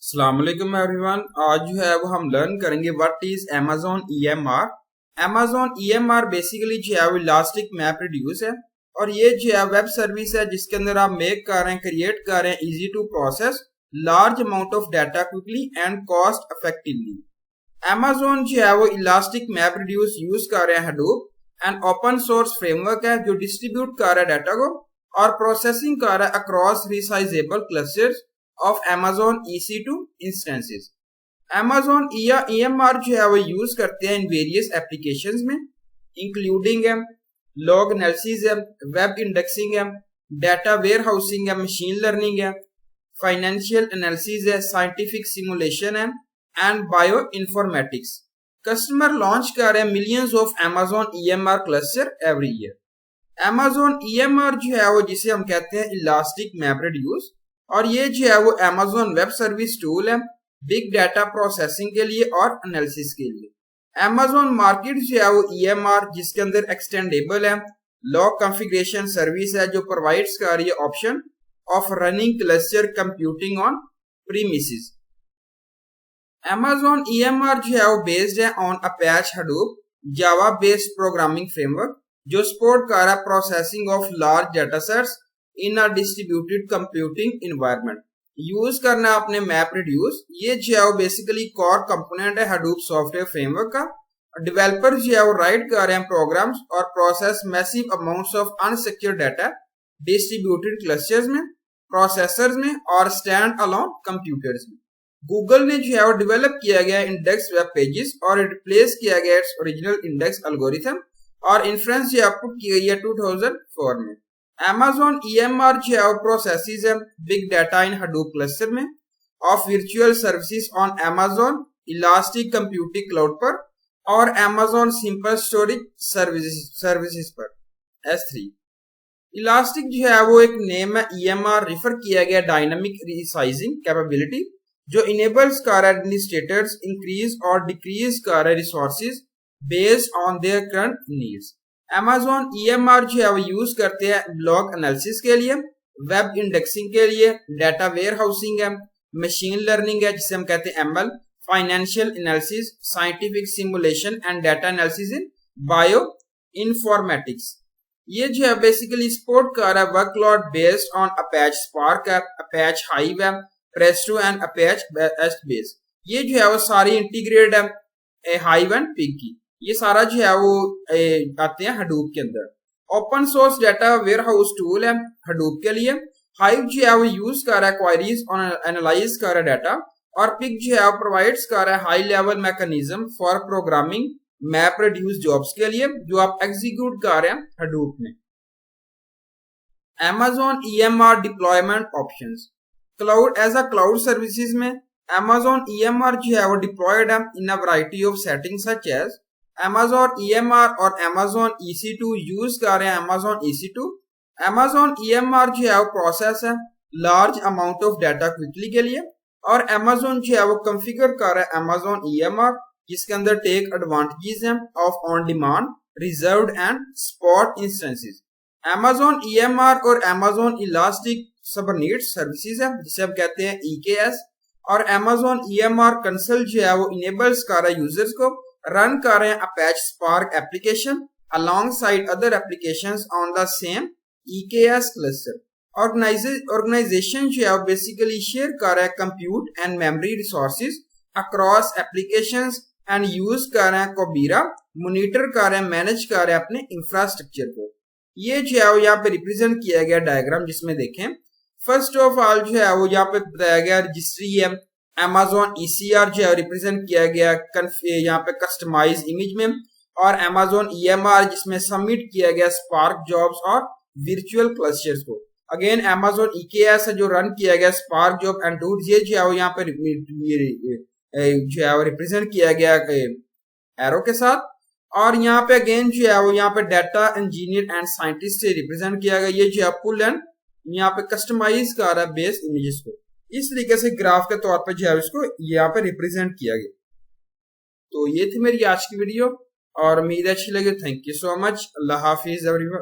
अस्सलाम वालेकुम एवरीवन। आज जो है वो हम लर्न करेंगे what is Amazon EMR। Amazon EMR basically जो है वो इलास्टिक मैप रिड्यूस है और ये जो है वेब सर्विस है जिसके अंदर आप मेक कर रहे हैं, क्रिएट कर रहे हैं easy to process large amount of data quickly and cost effectively. Amazon जो है वो इलास्टिक मैप रिड्यूस यूज कर रहे हैं Hadoop and open source framework है जो डिस्ट्रीब्यूट कर रहा है डाटा को और प्रोसेसिंग कर रहा है across resizable clusters of Amazon EC2 instances। Amazon EMR जो है वो यूज करते हैं इन वेरियस एप्लीकेशंस में, इंक्लूडिंग है लॉग एनालिसिस है, वेब इंडेक्सिंग है, डाटा वेयर हाउसिंग है, मशीन लर्निंग है, फाइनेंशियल एनालिसिस है, साइंटिफिक सिमुलेशन है and bio informatics. Customer launch कर रहे हैं millions of Amazon EMR cluster every year. Amazon EMR जो है वो जिसे हम कहते हैं इलास्टिक मैप रिड्यूस, और ये जो है वो Amazon वेब सर्विस टूल है बिग डाटा प्रोसेसिंग के लिए और एनालिसिस के लिए। Amazon मार्केट जो है वो EMR जिसके अंदर एक्सटेंडेबल है लॉग कॉन्फ़िगरेशन सर्विस है जो प्रोवाइड्स कर रही है option of running cluster computing on premises. Amazon EMR जो है वो बेस्ड है on Apache Hadoop Java based programming framework जो सपोर्ट कर रहा है processing of large data sets in a distributed computing environment. Use करना अपने मैप रिड्यूस, ये जो है वो बेसिकली कोर कंपोनेंट है हडूप सॉफ्टवेयर फ्रेमवर्क का। डेवलपर जो है वो राइट कर रहे हैं प्रोग्राम्स और process massive amounts of unsecure data distributed clusters में, प्रोसेसर्स में और स्टैंड अलोन कंप्यूटर्स में। गूगल ने जो है वो डेवलप किया गया इंडेक्स वेब पेजेस और रिप्लेस किया गया इट्स ओरिजिनल इंडेक्स एल्गोरिथम और इन्फ्रेंस जो आउटपुट की गई है 2004 में। Amazon EMR जो है प्रोसेसेस है big data in Hadoop cluster में of virtual services on Amazon elastic computing cloud पर और Amazon सिंपल स्टोरेज सर्विसेज पर S3। इलास्टिक जो है वो एक नेम है EMR रिफर किया गया डायनामिक रिसाइजिंग कैपेबिलिटी जो इनेबल्स कर एडमिनिस्ट्रेटर्स इंक्रीज और डिक्रीज कर resources based on their current needs. Amazon EMR जो है वो यूज करते हैं लॉग एनालिसिस के लिए, वेब इंडेक्सिंग के लिए, डाटा वेयर हाउसिंग है, मशीन लर्निंग है जिसे हम कहते हैं ML, financial analysis, scientific simulation and data analysis in bio informatics. ये जो है बेसिकली सपोर्ट कर रहा है workload based on Apache Spark है, Apache Hive है, Presto एंड Apache HBase। ये जो है वो सारी इंटीग्रेटेड है Hive एंड Pig की। ये सारा जो है वो आते हैं हडूप के अंदर। Open source data warehouse tool है हडूप के लिए। हाइव जो है वो यूज कर रहा है क्वेरीज और एनालाइज कर रहा है डाटा और पिग जो है प्रोवाइड्स कर रहा है high level mechanism for programming map reduce jobs के लिए जो आप एग्जीक्यूट कर रहे हैं हडूप में। Amazon EMR deployment options. Cloud as a cloud services में Amazon EMR जो है वो डिप्लॉयड है in a variety of settings such as Amazon EMR और Amazon EC2 यूज कर रहे हैं Amazon EC2। Amazon EMR जो है वो प्रोसेस है large amount of data quickly के लिए और Amazon जो है वो कॉन्फ़िगर कर रहा है Amazon EMR जिसके अंदर टेक एडवांटेजेस हैं of on demand, reserved and spot instances. Amazon EMR और Amazon इलास्टिक सबनेट सर्विसेज है जिसे हम कहते हैं EKS और Amazon EMR कंसोल जो है वो इनेबल्स कर रहा है यूजर्स को रन कर रहे हैं Apache Spark application alongside other applications on the same EKS cluster। Organisation जो है बेसिकली शेयर कर रहा है compute and memory resources across applications and use कर रहे हैं कोबीरा, मॉनिटर कर रहे हैं, मैनेज कर रहे हैं अपने इंफ्रास्ट्रक्चर को। ये जो है यहाँ पे रिप्रेजेंट किया गया डायग्राम जिसमें देखें फर्स्ट ऑफ ऑल जो है वो यहाँ पे बताया गया रजिस्ट्री है Amazon ECR जो है रिप्रेजेंट किया गया यहाँ पे कस्टमाइज इमेज में और Amazon EMR जिसमें सबमिट किया गया स्पार्क जॉब्स और वर्चुअल क्लस्टर्स को। अगेन Amazon EKS है जो रन किया गया स्पार्क जॉब एंड टूल्स। ये जो है यहाँ पे जो है रिप्रेजेंट किया गया एरो के साथ और यहाँ पे अगेन जो है वो यहाँ पे डाटा इंजीनियर एंड साइंटिस्ट से रिप्रेजेंट किया गया। ये जो है पुल एंड यहाँ पे कस्टमाइज कर रहा है बेस इमेजेस को। इस तरीके से ग्राफ के तौर पर जो है इसको यहाँ पे रिप्रेजेंट किया गया। तो ये थी मेरी आज की वीडियो और उम्मीद अच्छी लगी। Thank you so much. Allah Hafiz everyone.